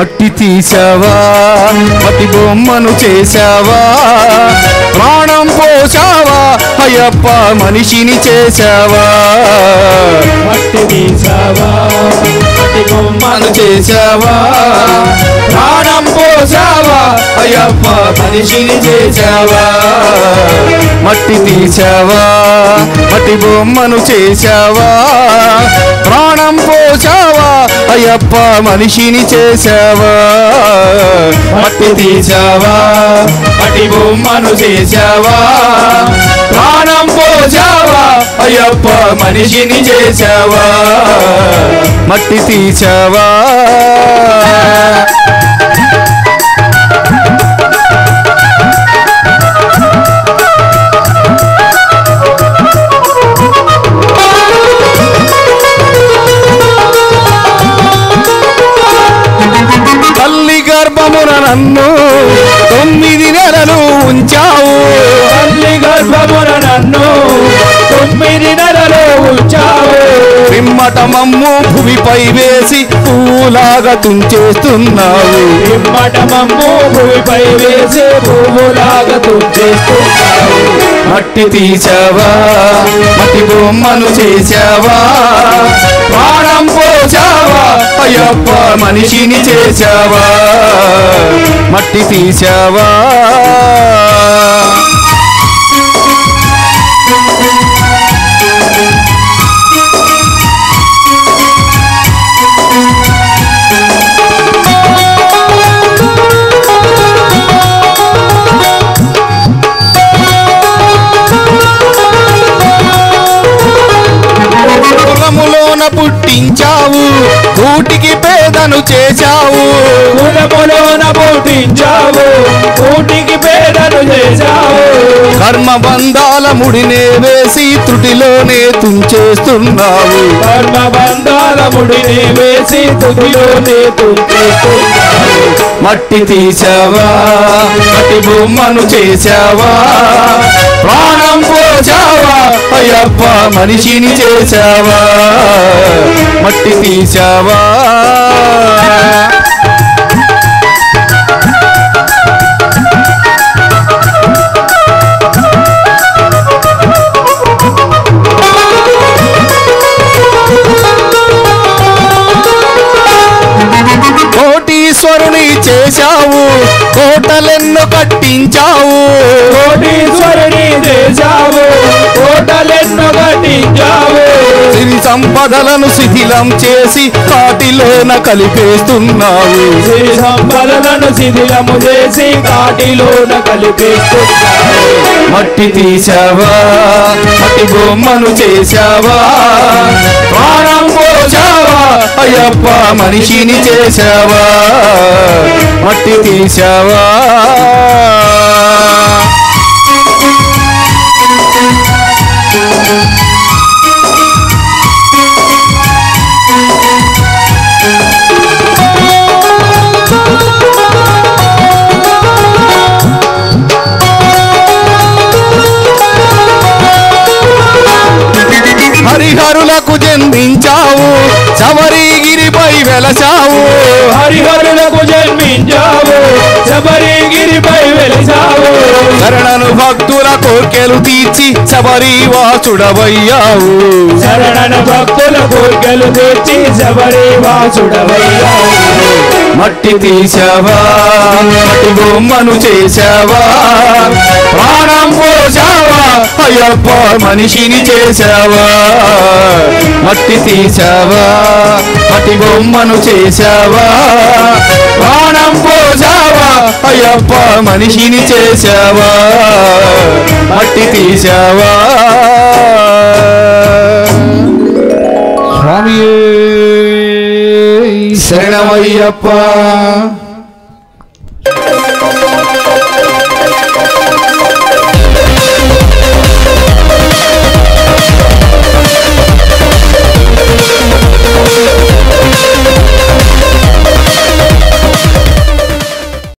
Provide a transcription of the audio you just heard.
మట్టి తీసావా మట్టి బొమ్మను చేశావా ప్రాణం పోసావా అయ్యప్ప మనిషిని చేశావా మట్టి తీసావా మట్టి బొమ్మను చేశావా ప్రాణం పోసావా అయ్యప్ప మనిషిని చేశావా మట్టి తీసావా మట్టి బొమ్మను చేశావా ప్రాణం పోసావా అయ్యప్ప మనిషిని చేశావా మట్టి తీసావా మట్టి బొమ్మను చేశావా ప్రాణం పోసావా అయ్యప్ప మనిషిని చేశావా మట్టి తీసావా తల్లి గర్భమున నన్ను 9 నెలలు ఉంచావు తల్లి గర్భమున నన్ను 9 నెలలు ఉంచావు పిమ్మట మమ్ము భూమిపై వేసి పువ్వులాగా తుంచేస్తున్నావు పిమ్మట మమ్ము భూమిపై వేసి పువ్వులాగా తుంచేస్తున్నావు మట్టి తీసావా మట్టి బొమ్మను చేశావా ప్రాణం పోసావా అయ్యప్ప మనిషిని చేశావా మట్టి తీసావా పుట్టించావు కూటికి పేదను చేశావు కులములోన పుట్టించావు కూటికి పేదను చేశావు కర్మబంధాల ముడినే వేసి త్రుటిలోనే తుంచేస్తున్నావు కర్మబంధాల ముడినే వేసి త్రుటిలోనే తుంచేస్తున్నావు మట్టి తీసావా మట్టి బొమ్మను చేశావా ప్రాణం పోసావా అయ్యప్ప మనిషిని చేశావా మట్టి తీసావా కోటీశ్వరుని చేశావు కోటలెన్నో కట్టించావు కోటీశ్వరుని చేశావు కోటలెన్నో కట్టించావు సిరి సంపదలను శిథిలం చేసి కాటిలోన కలిపేస్తున్నావు సిరి సంపదలను శిథిలము చేసి కాటిలోన కలిపేస్తున్నావు మట్టి తీసావా మట్టి బొమ్మను చేశావా ప్రాణం పోసావా అయ్యప్ప మనిషిని చేశావా మట్టి తీసావా హరిహరులకు జన్మించావు శబరిగిరిపై వెలసావు హరిహరులకు జన్మించావు శబరిగిరిపై వెలిసావు శరణను భక్తుల కోర్కెలు తీర్చి శబరివాసుడవయ్యావు శరణను భక్తుల కోర్కెలు తీర్చి శబరివాసుడవయ్యావు మట్టి తీసావా మట్టి బొమ్మను చేశావా ప్రాణం పోసావా అయ్యప్ప మనిషిని చేశావా మట్టి తీసావా మట్టి బొమ్మను చేశావా ప్రాణం పోసావా అయ్యప్ప మనిషిని చేశావా మట్టి తీసావా స్వామియే శరణమయ్యప్ప.